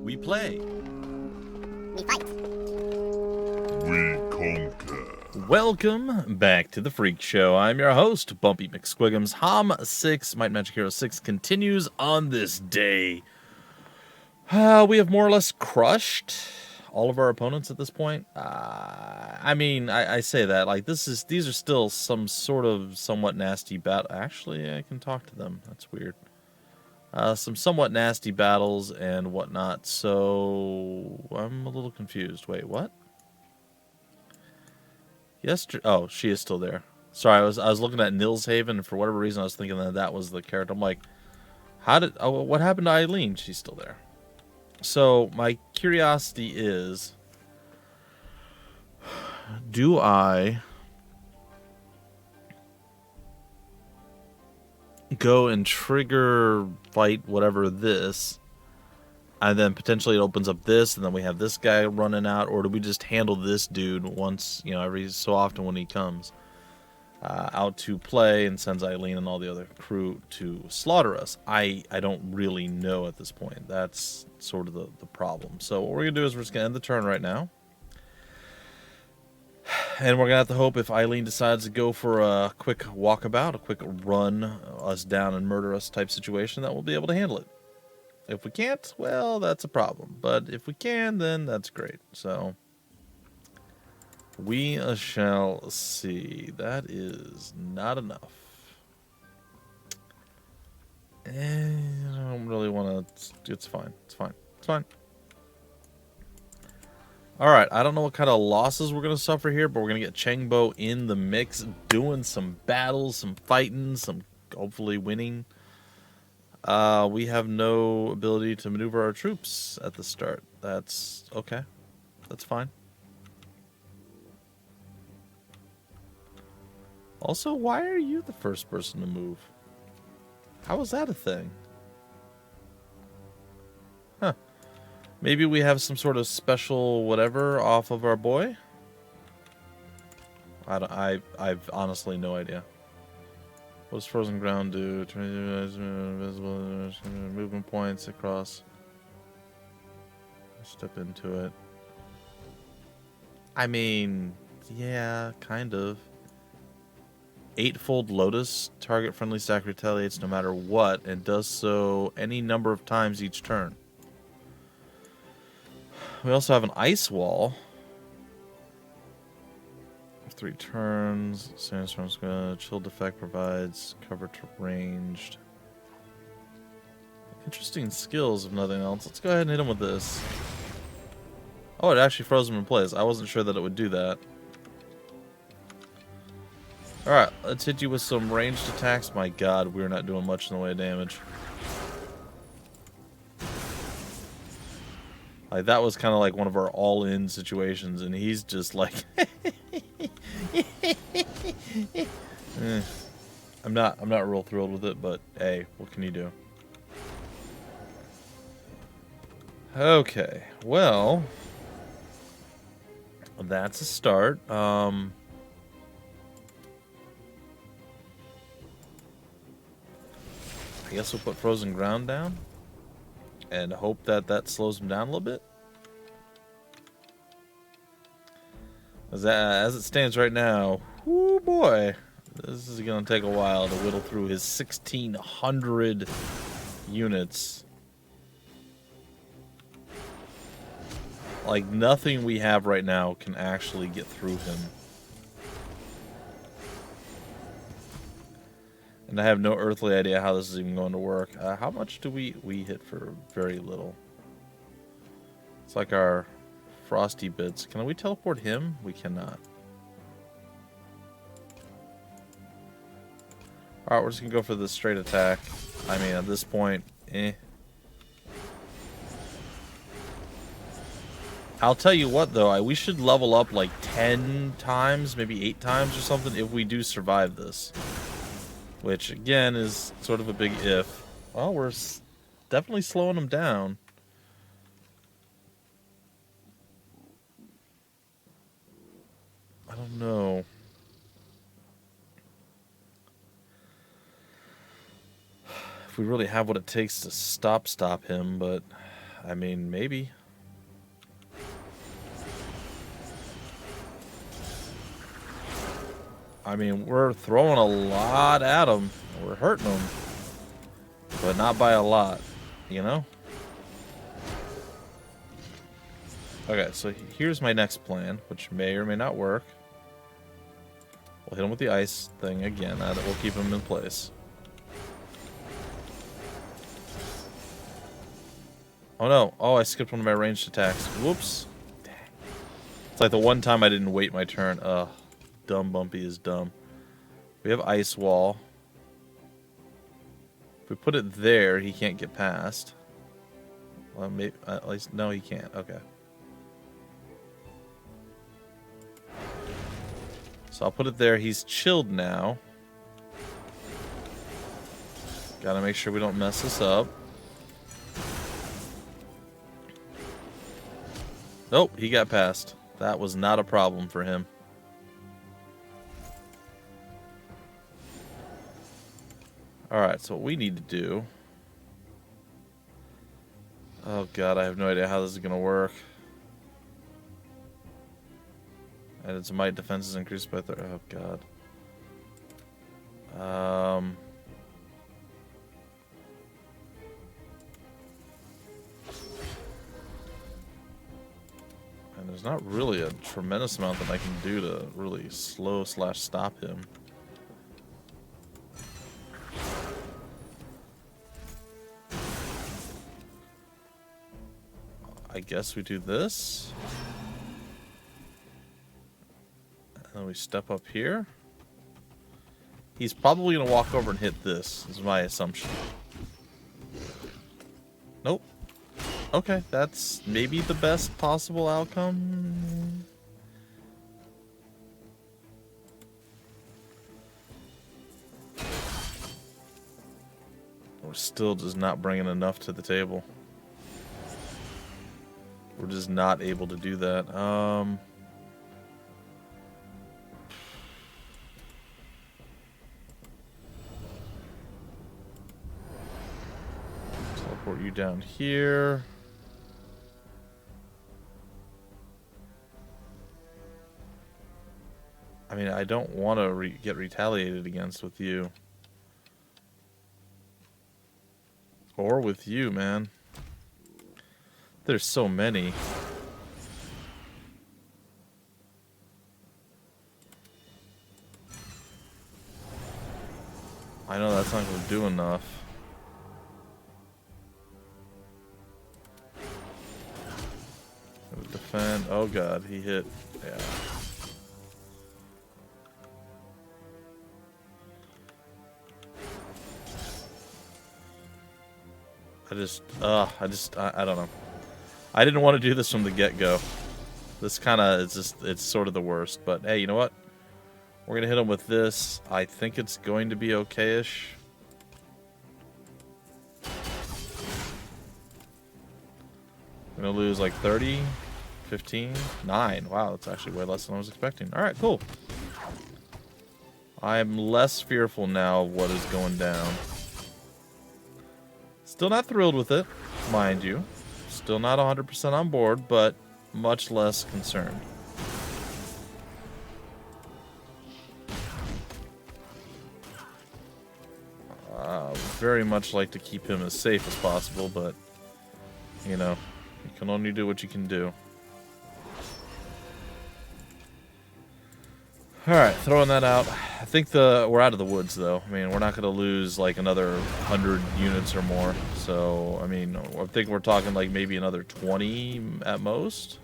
We play. We fight. We conquer. Welcome back to the Freak Show. I'm your host, Bumpy McSquigums. HOMM 6, Might Magic Hero 6 continues on this day. We have more or less crushed all of our opponents at this point. I say that like these are still some sort of somewhat nasty battle. Actually, I can talk to them. That's weird. Some somewhat nasty battles and whatnot. So I'm a little confused. Wait, what? Oh, she is still there. Sorry, I was looking at Nilshaven, and for whatever reason I was thinking that was the character. I'm like, what happened to Eileen? She's still there. So my curiosity is, do I go and trigger fight whatever this, and then potentially it opens up this, and then we have this guy running out, or do we just handle this dude once, every so often when he comes out to play and sends Eileen and all the other crew to slaughter us? I don't really know at this point. That's sort of the problem. So what we're going to do is we're just going to end the turn right now. And we're going to have to hope if Eileen decides to go for a quick walkabout, a quick run us down and murder us type situation, that we'll be able to handle it. If we can't, well, that's a problem. But if we can, then that's great. So we shall see. That is not enough. I don't really want to. It's fine. It's fine. It's fine. Alright, I don't know what kind of losses we're going to suffer here, but we're going to get Chengbo in the mix, doing some battles, some fighting, some hopefully winning. We have no ability to maneuver our troops at the start. That's okay. That's fine. Also, why are you the first person to move? How is that a thing? Huh. Maybe we have some sort of special whatever off of our boy? I've honestly no idea. What does frozen ground do? Invisible movement points across. Step into it. I mean, yeah, kind of. Eightfold Lotus. Target friendly stack retaliates no matter what, and does so any number of times each turn. We also have an ice wall. 3 turns. Sandstorm's good. Chilled effect provides cover to ranged. Interesting skills, if nothing else. Let's go ahead and hit him with this. Oh, it actually froze him in place. I wasn't sure that it would do that. Alright, let's hit you with some ranged attacks. My god, we're not doing much in the way of damage. Like, that was kind of like one of our all-in situations, and he's just like... I'm not real thrilled with it, but hey, what can you do? Okay, well, that's a start. I guess we'll put frozen ground down and hope that that slows him down a little bit. As it stands right now, whoo boy, this is going to take a while to whittle through his 1,600 units. Like, nothing we have right now can actually get through him. And I have no earthly idea how this is even going to work. How much do we hit for? Very little. It's like our frosty bits. Can we teleport him? We cannot. Alright, we're just going to go for the straight attack. I mean, at this point, I'll tell you what, though. We should level up like 10 times, maybe 8 times or something if we do survive this. Which, again, is sort of a big if. Well, we're definitely slowing him down. I don't know. If we really have what it takes to stop him, but I mean, maybe. I mean, we're throwing a lot at him. We're hurting him. But not by a lot, you know? Okay, so here's my next plan, which may or may not work. We'll hit him with the ice thing again. That will keep him in place. Oh no. Oh, I skipped one of my ranged attacks. Whoops. Dang. It's like the one time I didn't wait my turn. Ugh. Dumb Bumpy is dumb. We have ice wall. If we put it there, he can't get past. Well, maybe at least no, he can't. Okay. So I'll put it there. He's chilled now. Gotta make sure we don't mess this up. Nope, he got past. That was not a problem for him. Alright, so what we need to do... Oh god, I have no idea how this is going to work. And its might defense is increased by 30. Oh god. And there's not really a tremendous amount that I can do to really slow/stop him. I guess we do this. And then we step up here. He's probably going to walk over and hit this, is my assumption. Nope. Okay, that's maybe the best possible outcome. We're still just not bringing enough to the table. We're just not able to do that. Teleport you down here. I mean, I don't want to get retaliated against with you. Or with you, man. There's so many. I know that's not going to do enough. Defend. Oh god, he hit. Yeah. I don't know. I didn't want to do this from the get-go. This kind of, it's sort of the worst. But hey, you know what? We're going to hit him with this. I think it's going to be okay-ish. I'm going to lose like 30, 15, 9. Wow, that's actually way less than I was expecting. Alright, cool. I'm less fearful now of what is going down. Still not thrilled with it, mind you. Still not 100% on board, but much less concerned. Very much like to keep him as safe as possible, but, you know, you can only do what you can do. Alright, throwing that out. I think we're out of the woods, though. I mean, we're not going to lose, like, another 100 units or more. So, I mean, I think we're talking, like, maybe another 20 at most.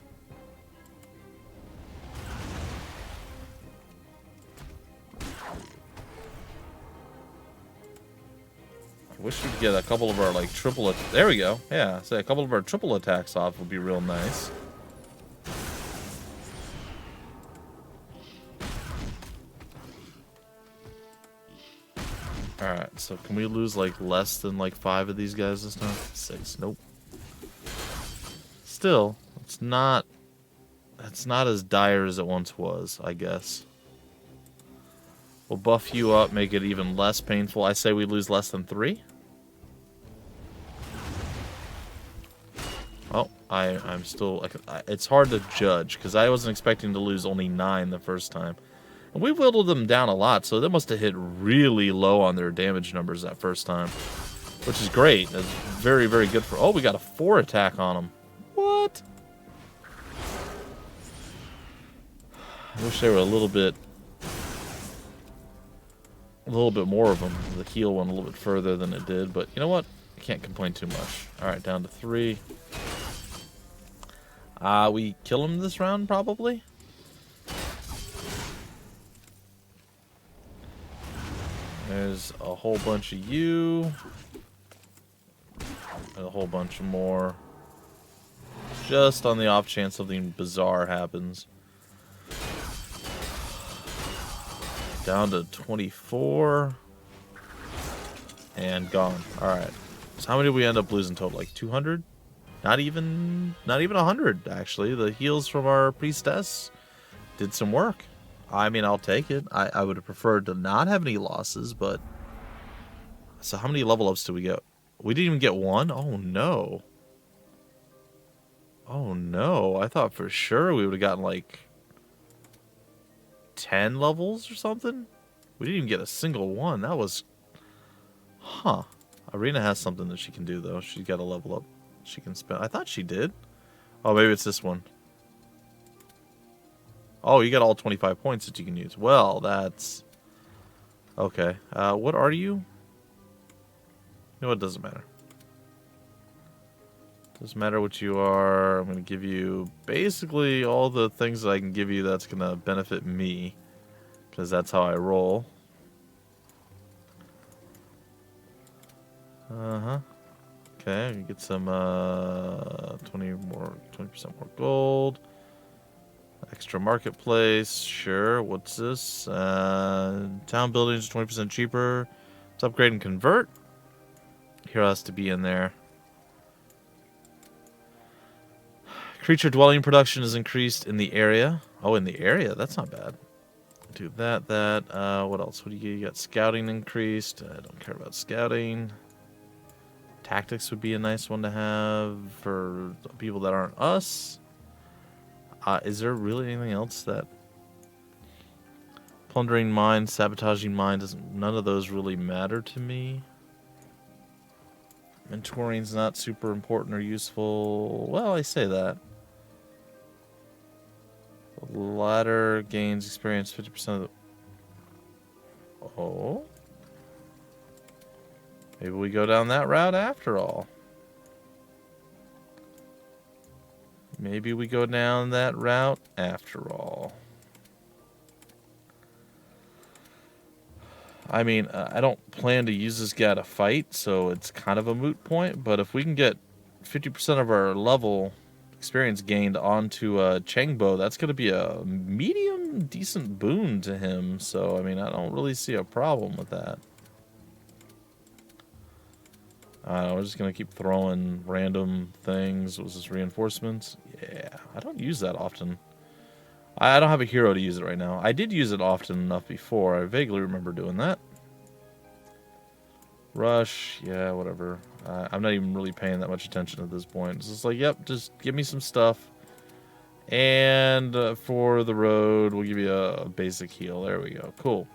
I wish we'd get a couple of our, like, triple... There we go. Yeah, so a couple of our triple attacks off would be real nice. Alright, so can we lose, like, less than, like, 5 of these guys this time? 6. Nope. Still, it's not as dire as it once was, I guess. We'll buff you up, make it even less painful. I say we lose less than 3. Oh, I'm still... it's hard to judge, because I wasn't expecting to lose only 9 the first time. And we whittled them down a lot, so they must have hit really low on their damage numbers that first time. Which is great. That's very, very good for... Oh, we got a 4 attack on them. What? I wish there were a little bit more of them. The heal went a little bit further than it did, but you know what? I can't complain too much. Alright, down to 3. We kill him this round, probably? There's a whole bunch of you. And a whole bunch more. Just on the off chance something bizarre happens. Down to 24. And gone. Alright. So how many did we end up losing total? Like 200? Not even 100, actually. The heals from our priestess did some work. I mean, I'll take it. I would have preferred to not have any losses, but... So how many level ups did we get? We didn't even get 1? Oh, no. Oh, no. I thought for sure we would have gotten, like... 10 levels or something? We didn't even get a single one. That was... Huh. Arena has something that she can do, though. She's got a level up. She can spend... I thought she did. Oh, maybe it's this one. Oh, you got all 25 points that you can use. Well, that's... Okay. What are you? You know what? Doesn't matter. Doesn't matter what you are. I'm going to give you basically all the things that I can give you that's going to benefit me. Because that's how I roll. Uh-huh. Okay, I can get some 20% more gold. Extra marketplace, sure. What's this? Town buildings 20% cheaper. Let's upgrade and convert. Hero has to be in there. Creature dwelling production is increased in the area. Oh, in the area? That's not bad. Do that. What else? What do you got? Scouting increased. I don't care about scouting. Tactics would be a nice one to have for people that aren't us. Is there really anything else that... Plundering mine, sabotaging mine, none of those really matter to me. Mentoring's not super important or useful. Well, I say that. The ladder gains experience 50% of the... Oh? Maybe we go down that route after all. Maybe we go down that route after all. I mean, I don't plan to use this guy to fight, so it's kind of a moot point. But if we can get 50% of our level experience gained onto Chengbo, that's going to be a medium decent boon to him. So, I mean, I don't really see a problem with that. We're just going to keep throwing random things. Was this reinforcements? Yeah, I don't use that often. I don't have a hero to use it right now. I did use it often enough before. I vaguely remember doing that. Rush, yeah, whatever. I'm not even really paying that much attention at this point. It's just like, yep, just give me some stuff. And for the road, we'll give you a basic heal. There we go. Cool.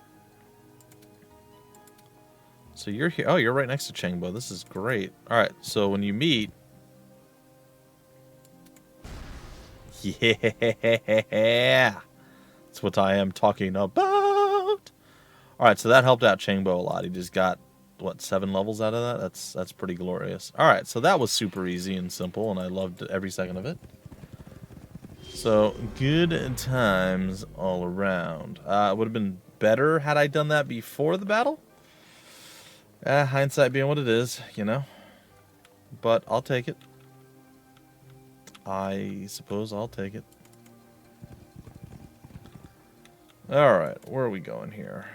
So you're here. Oh, you're right next to Chengbo. This is great. All right, so when you meet... Yeah! That's what I am talking about. All right, so that helped out Chengbo a lot. He just got, what, 7 levels out of that? That's pretty glorious. All right, so that was super easy and simple, and I loved every second of it. So, good times all around. It would have been better had I done that before the battle. Hindsight being what it is, you know. But I'll take it. I suppose I'll take it. Alright, where are we going here?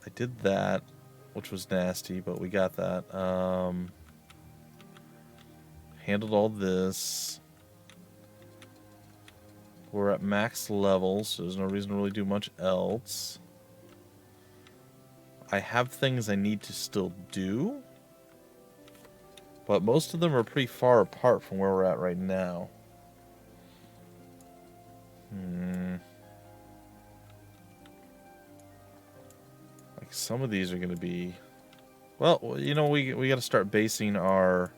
I did that, which was nasty, but we got that. Handled all this. We're at max level, so there's no reason to really do much else. I have things I need to still do. But most of them are pretty far apart from where we're at right now. Like some of these are going to be... Well, you know, we got to start basing our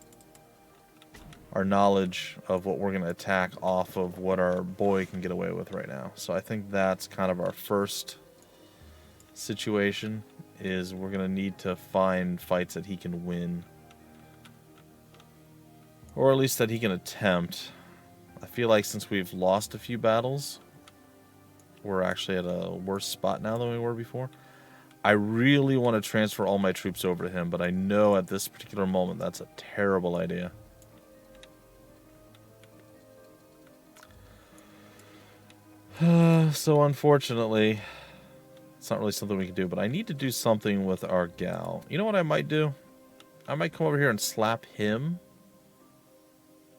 knowledge of what we're going to attack off of what our boy can get away with right now. So I think that's kind of our first situation, is we're going to need to find fights that he can win. Or at least that he can attempt. I feel like since we've lost a few battles, we're actually at a worse spot now than we were before. I really want to transfer all my troops over to him, but I know at this particular moment that's a terrible idea. So unfortunately, it's not really something we can do, but I need to do something with our gal. You know what I might do? I might come over here and slap him.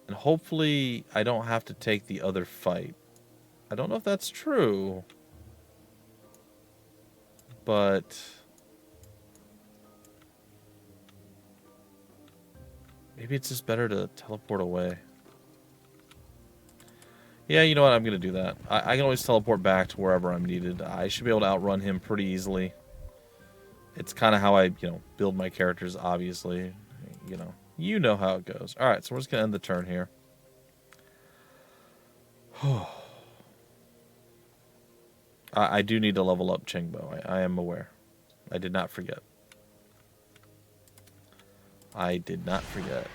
And hopefully I don't have to take the other fight. I don't know if that's true. But maybe it's just better to teleport away. Yeah, you know what? I'm going to do that. I can always teleport back to wherever I'm needed. I should be able to outrun him pretty easily. It's kind of how I, build my characters, obviously. You know how it goes. Alright, so we're just going to end the turn here. I do need to level up Chengbo. I am aware. I did not forget. I did not forget.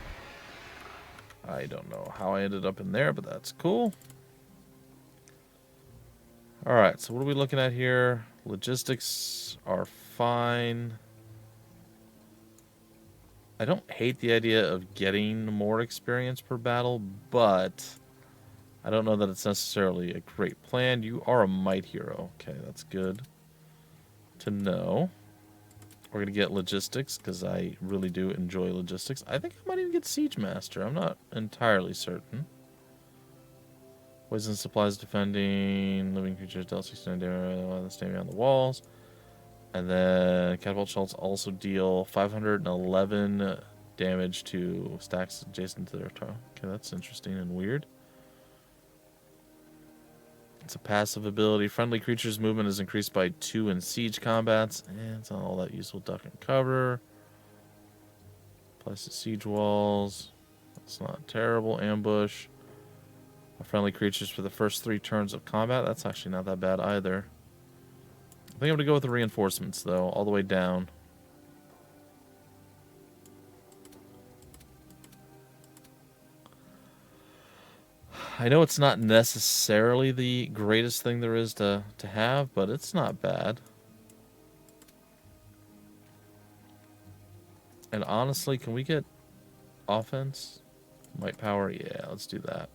I don't know how I ended up in there, but that's cool. Alright, so what are we looking at here? Logistics are fine. I don't hate the idea of getting more experience per battle, but I don't know that it's necessarily a great plan. You are a might hero. Okay, that's good to know. We're going to get logistics, because I really do enjoy logistics. I think I might even get Siege Master. I'm not entirely certain. Poison supplies defending living creatures, deal 69 damage while they're standing on the walls. And then catapult shells also deal 511 damage to stacks adjacent to their target. Okay, that's interesting and weird. It's a passive ability. Friendly creatures' movement is increased by 2 in siege combats. It's not all that useful. Duck and cover. Applies to siege walls. That's not terrible. Ambush. Friendly creatures for the first 3 turns of combat. That's actually not that bad either. I think I'm going to go with the reinforcements, though, all the way down. I know it's not necessarily the greatest thing there is to have, but it's not bad. And honestly, can we get offense? Might power? Yeah, let's do that.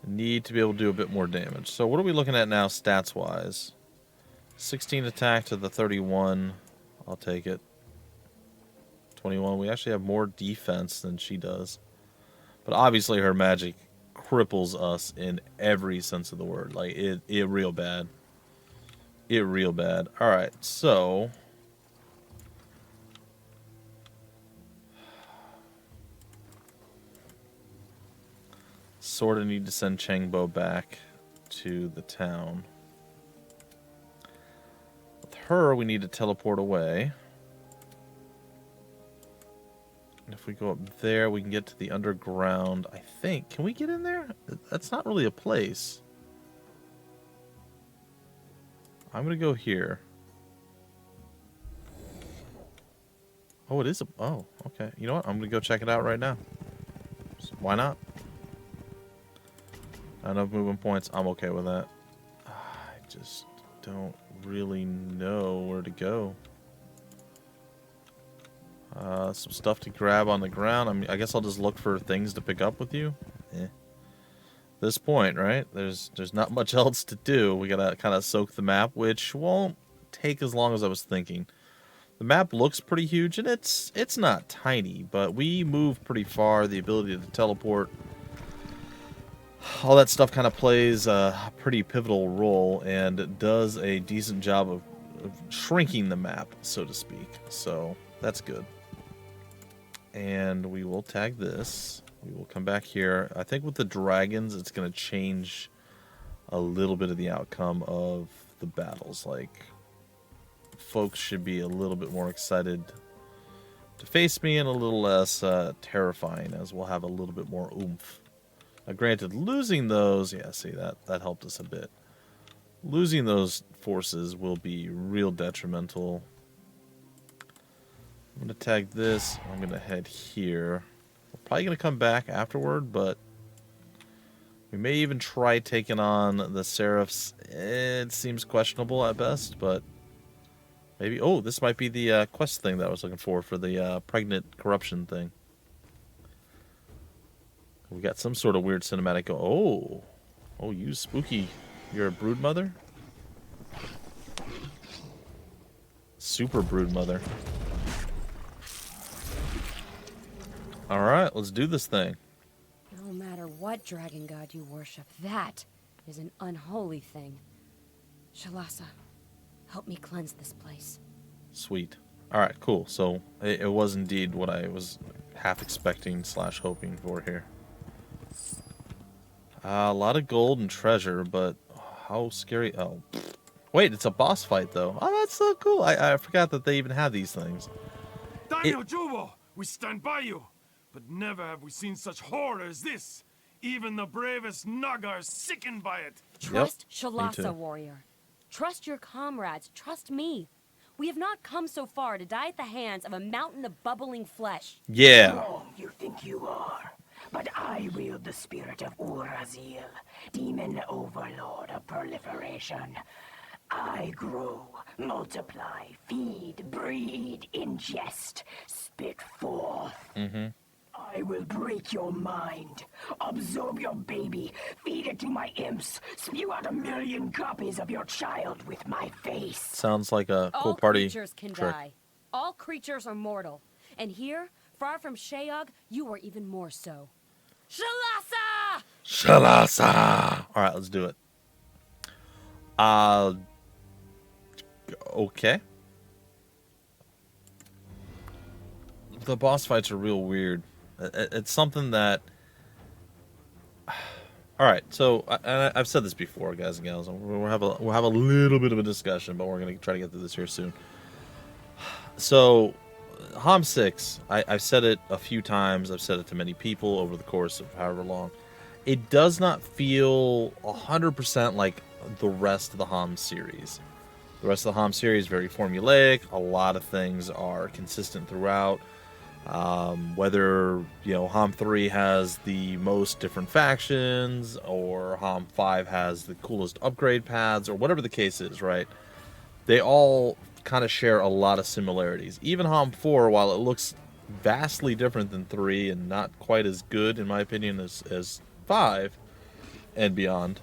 Need to be able to do a bit more damage. So what are we looking at now stats-wise? 16 attack to the 31. I'll take it. 21. We actually have more defense than she does. But obviously her magic cripples us in every sense of the word. Like, it real bad. It real bad. Alright, so... sort of need to send Chengbo back to the town. With her, we need to teleport away. And if we go up there, we can get to the underground. I think. Can we get in there? That's not really a place. I'm going to go here. Oh, it is a... Oh, okay. You know what? I'm going to go check it out right now. So why not? Not enough movement points. I'm okay with that. I just don't really know where to go. Some stuff to grab on the ground. I guess I'll just look for things to pick up with you. This point, right? There's not much else to do. We gotta kind of soak the map, which won't take as long as I was thinking. The map looks pretty huge, and it's not tiny, but we move pretty far. The ability to teleport, all that stuff kind of plays a pretty pivotal role and does a decent job of shrinking the map, so to speak. So that's good. And we will tag this. We will come back here. I think with the dragons, it's going to change a little bit of the outcome of the battles. Like, folks should be a little bit more excited to face me and a little less terrifying, as we'll have a little bit more oomph. Now, granted, losing those, yeah, see, that helped us a bit. Losing those forces will be real detrimental. I'm going to tag this. I'm going to head here. We're probably going to come back afterward, but we may even try taking on the Seraphs. It seems questionable at best, but maybe. Oh, this might be the quest thing that I was looking for the pregnant corruption thing. We got some sort of weird cinematic. Oh, you spooky. You're a brood mother? Super brood mother. Alright, let's do this thing. No matter what dragon god you worship, that is an unholy thing. Shalasa, help me cleanse this place. Sweet. Alright, cool. So, it was indeed what I was half expecting / hoping for here. A lot of gold and treasure, but how scary. Oh, wait, it's a boss fight, though. Oh, that's so cool. I forgot that they even have these things. Daniel Jubo, we stand by you. But never have we seen such horror as this. Even the bravest Naga are sickened by it. Trust Yep, Shalasa, warrior. Trust your comrades. Trust me. We have not come so far to die at the hands of a mountain of bubbling flesh. Yeah. Wrong you think you are. But I wield the spirit of Urazil, demon overlord of proliferation. I grow, multiply, feed, breed, ingest, spit forth. I will break your mind, absorb your baby, feed it to my imps, spew out 1,000,000 copies of your child with my face. Sounds like a cool All party creatures can trick. die. All creatures are mortal. And here, far from Sheog, you are even more so. Shalasa! Shalasa! Alright, let's do it. Okay. The boss fights are real weird. It's something that... Alright, so I've said this before, guys and gals. We'll have a little bit of a discussion, but we're going to try to get through this here soon. So, HOMM 6, I've said it a few times. I've said it to many people over the course of however long. It does not feel 100% like the rest of the HOMM series. The rest of the HOMM series is very formulaic. A lot of things are consistent throughout. Whether, HOMM 3 has the most different factions, or HOMM 5 has the coolest upgrade paths, or whatever the case is, right? They all kind of share a lot of similarities. Even HOMM 4, while it looks vastly different than 3 and not quite as good, in my opinion, as 5 and beyond,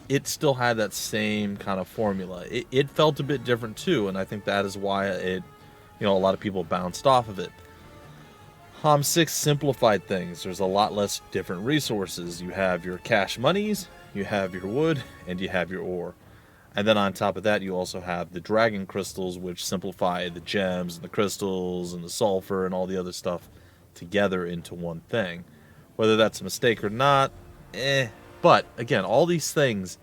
it still had that same kind of formula. It felt a bit different too, and I think that is why a lot of people bounced off of it. HOMM 6 simplified things. There's a lot less different resources. You have your cash monies, you have your wood, and you have your ore. And then on top of that, you also have the dragon crystals, which simplify the gems and the crystals and the sulfur and all the other stuff together into one thing. Whether that's a mistake or not, But, again, all these things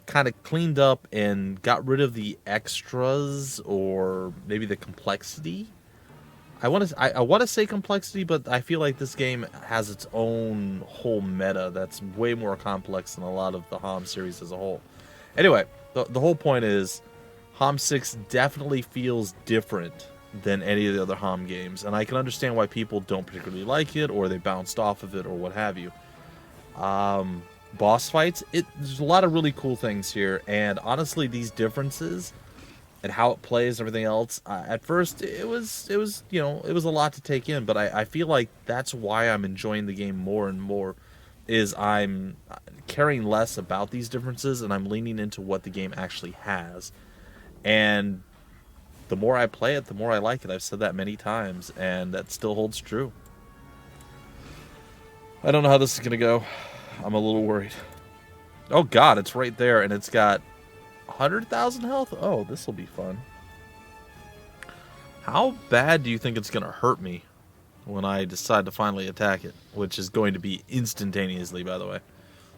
kind of cleaned up and got rid of the extras, or maybe the complexity. I want to say complexity, but I feel like this game has its own whole meta that's way more complex than a lot of the HOMM series as a whole. Anyway, the whole point is, HOMM 6 definitely feels different than any of the other HOMM games, and I can understand why people don't particularly like it, or they bounced off of it, or what have you. Boss fights, there's a lot of really cool things here, and honestly, these differences and how it plays and everything else, at first it was a lot to take in, but I feel like that's why I'm enjoying the game more and more, is I'm caring less about these differences and I'm leaning into what the game actually has. And the more I play it, the more I like it. I've said that many times, and that still holds true. I don't know how this is going to go. I'm a little worried. Oh god, it's right there, and it's got 100,000 health? Oh, this will be fun. How bad do you think it's going to hurt me when I decide to finally attack it? Which is going to be instantaneously, by the way.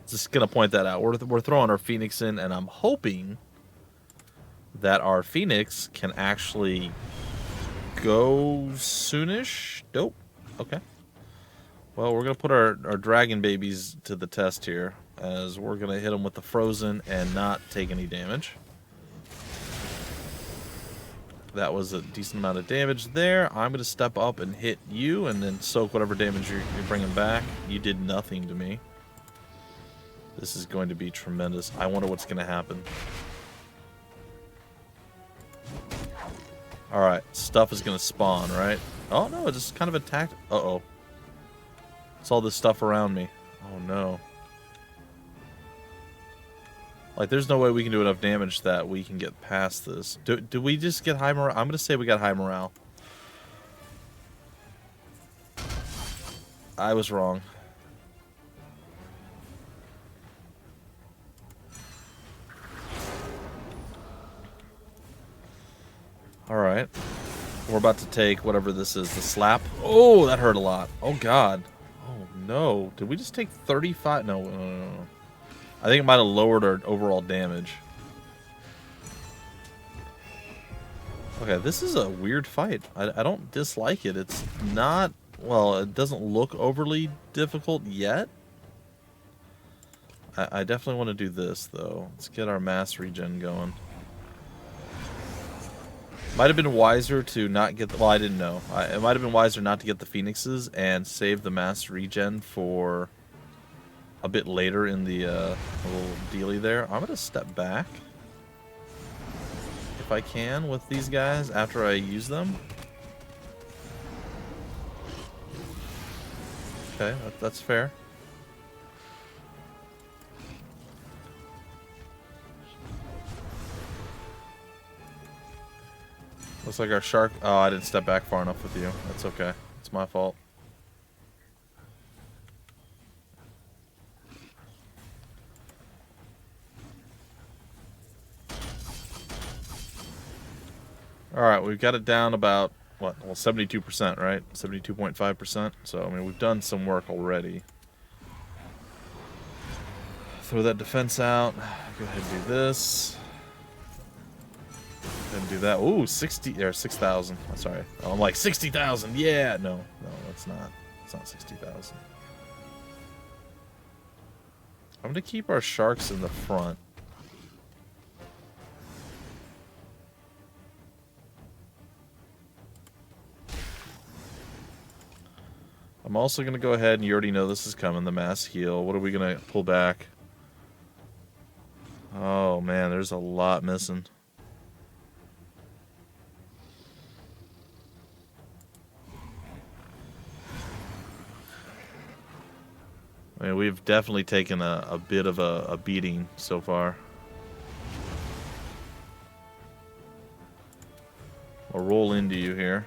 Just going to point that out. We're throwing our Phoenix in, and I'm hoping that our Phoenix can actually go soonish. Dope. Okay. Well, we're going to put our dragon babies to the test here, as we're going to hit them with the frozen and not take any damage. That was a decent amount of damage there. I'm going to step up and hit you and then soak whatever damage you're bringing back. You did nothing to me. This is going to be tremendous. I wonder what's going to happen. Alright, stuff is going to spawn, right? Oh, no, it just kind of attacked. Uh-oh. It's all this stuff around me. Oh, no. Like, there's no way we can do enough damage that we can get past this. Do we just get high morale? I'm going to say we got high morale. I was wrong. Alright. We're about to take whatever this is, the slap. Oh, that hurt a lot. Oh, God. Oh, no. Did we just take 35? No, no, no, no. I think it might have lowered our overall damage. Okay, this is a weird fight. I don't dislike it. It's not... Well, it doesn't look overly difficult yet. I definitely want to do this, though. Let's get our mass regen going. Might have been wiser to not get the... Well, I didn't know. It might have been wiser not to get the Phoenixes and save the mass regen for a bit later in the little dealy there. I'm going to step back, if I can, with these guys after I use them. Okay, that's fair. Looks like our shark... Oh, I didn't step back far enough with you. That's okay. It's my fault. Alright, we've got it down about, what, well, 72%, right? 72.5%. So, I mean, we've done some work already. Throw that defense out. Go ahead and do this. And do that. Ooh, 60 or 6,000. Sorry. Oh, I'm like 60,000. Yeah. No, that's not. It's not 60,000. I'm gonna keep our sharks in the front. I'm also gonna go ahead, and you already know this is coming. The mass heal. What are we gonna pull back? Oh man, there's a lot missing. I mean, we've definitely taken a bit of a beating so far. I'll roll into you here.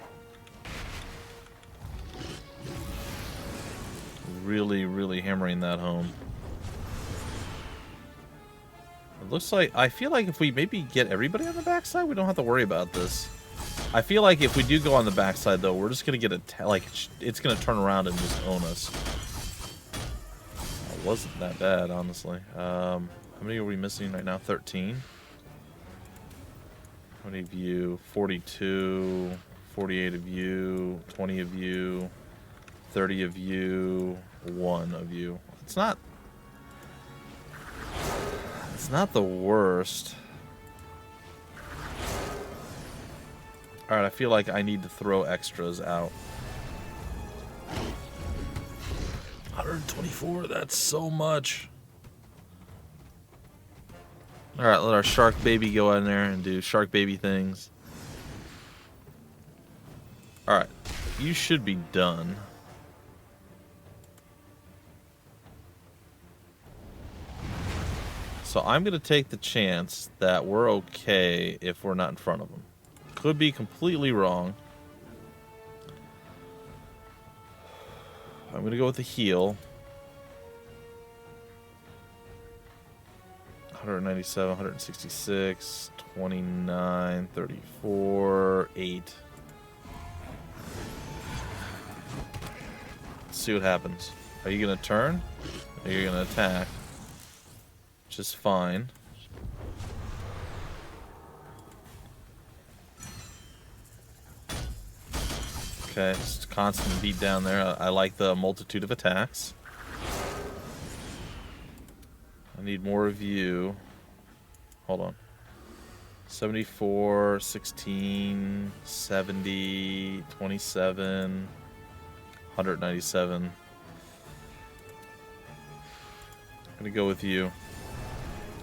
Really, really hammering that home. It looks like... I feel like if we maybe get everybody on the backside, we don't have to worry about this. I feel like if we do go on the backside, though, we're just going to get it's going to turn around and just own us. Wasn't that bad, honestly. How many are we missing right now? 13. How many of you? 42, 48 of you, 20 of you, 30 of you, 1 of you. It's not the worst. Alright, I feel like I need to throw extras out. 124, that's so much. Alright, let our shark baby go in there and do shark baby things. Alright, you should be done. So I'm going to take the chance that we're okay if we're not in front of them. Could be completely wrong. I'm going to go with the heal. 197, 166, 29, 34, 8. Let's see what happens. Are you going to turn? Or are you going to attack? Which is fine. Okay, just constant beat down there. I like the multitude of attacks. I need more of you. Hold on. 74, 16, 70, 27, 197. I'm going to go with you.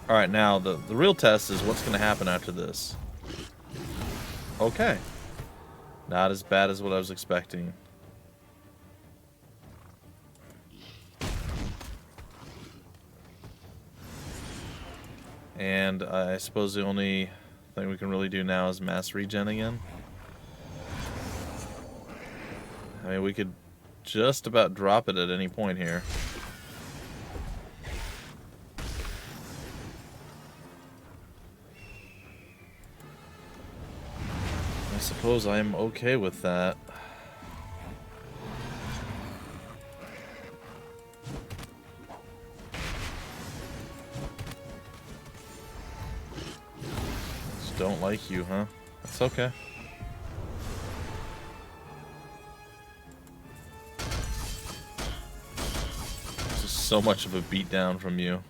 Alright, now the real test is what's going to happen after this. Okay. Not as bad as what I was expecting. And I suppose the only thing we can really do now is mass regen again. I mean, we could just about drop it at any point here. I suppose I am okay with that. Just don't like you, huh? That's okay. This is so much of a beatdown from you.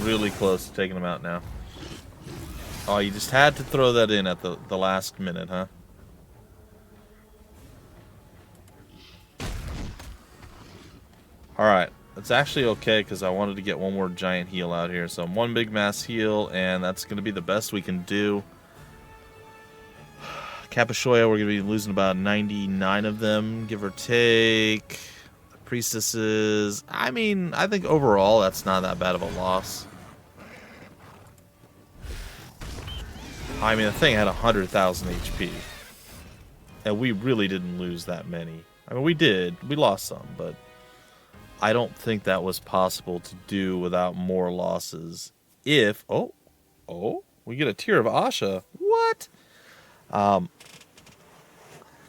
Really close to taking him out now. Oh, you just had to throw that in at the last minute, huh? Alright, that's actually okay because I wanted to get one more giant heal out here. So one big mass heal, and that's going to be the best we can do. Capishoya, we're going to be losing about 99 of them, give or take. The priestesses, I mean, I think overall that's not that bad of a loss. I mean, the thing had 100,000 HP. And we really didn't lose that many. I mean, we did. We lost some, but I don't think that was possible to do without more losses. If... Oh, we get a Tear of Asha. What?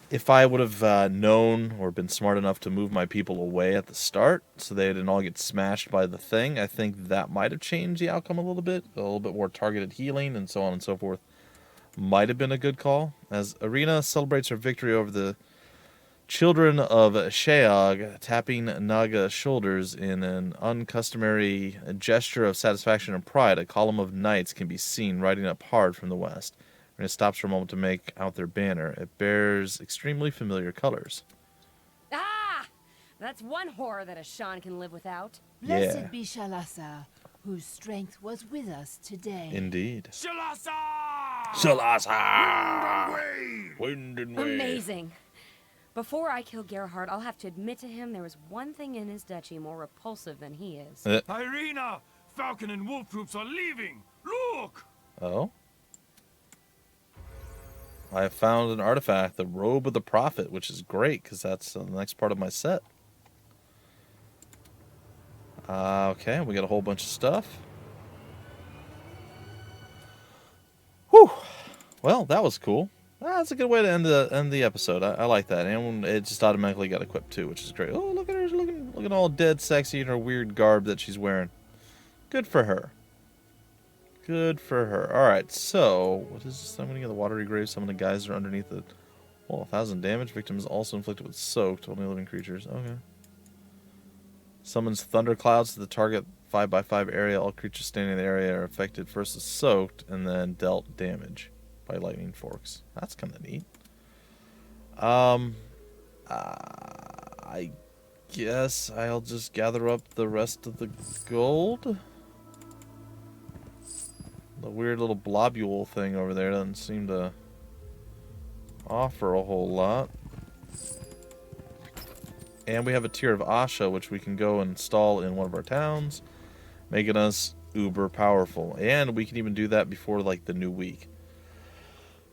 If I would have known or been smart enough to move my people away at the start so they didn't all get smashed by the thing, I think that might have changed the outcome a little bit more targeted healing and so on and so forth. Might have been a good call. As Arena celebrates her victory over the children of Sheog, tapping Naga's shoulders in an uncustomary gesture of satisfaction and pride, a column of knights can be seen riding up hard from the west. Arena stops for a moment to make out their banner. It bears extremely familiar colors. Ah! That's one horror that a Shan can live without. Blessed Yeah. be Shalasa, whose strength was with us today. Indeed. Shalasa! Shalasa! Wind and wave. Amazing. Before I kill Gerhard, I'll have to admit to him there was one thing in his duchy more repulsive than he is. Irina! Falcon and wolf troops are leaving! Look! Oh? I have found an artifact, the Robe of the Prophet, which is great, because that's the next part of my set. Okay, we got a whole bunch of stuff. Whew! Well, that was cool. That's a good way to end the episode. I like that, and it just automatically got equipped too, which is great. Oh, look at her, looking all dead sexy in her weird garb that she's wearing. Good for her. Good for her. All right, so what is this? Summoning of the watery grave. Some of the guys are underneath it. Well, 1,000 damage. Victims also inflicted with soaked. Only living creatures. Okay. Summons thunderclouds to the target 5x5 area. All creatures standing in the area are affected. First is soaked, and then dealt damage by lightning forks. That's kind of neat. I guess I'll just gather up the rest of the gold. The weird little blobule thing over there doesn't seem to offer a whole lot. And we have a Tear of Asha, which we can go install in one of our towns, making us uber powerful. And we can even do that before, like, the new week.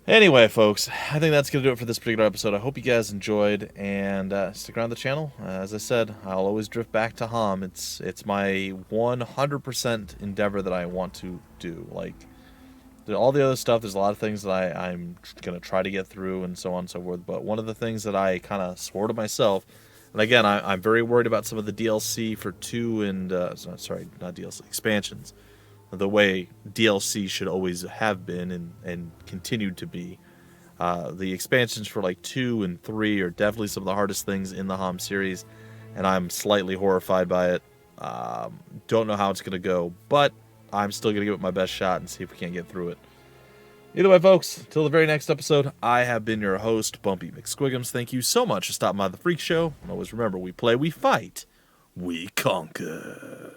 Anyway, folks, I think that's going to do it for this particular episode. I hope you guys enjoyed, and stick around the channel. As I said, I'll always drift back to HOMM. It's my 100% endeavor that I want to do. Like, all the other stuff, there's a lot of things that I'm going to try to get through and so on and so forth. But one of the things that I kind of swore to myself, and again, I'm very worried about some of the DLC for 2 and, sorry, not DLC, expansions. The way DLC should always have been and continued to be. The expansions for like 2 and 3 are definitely some of the hardest things in the HOMM series, and I'm slightly horrified by it. Don't know how it's going to go, but I'm still going to give it my best shot and see if we can't get through it. Either way, folks, until the very next episode, I have been your host, Bumpy McSquigums. Thank you so much for stopping by the Freak Show. And always remember, we play, we fight, we conquer.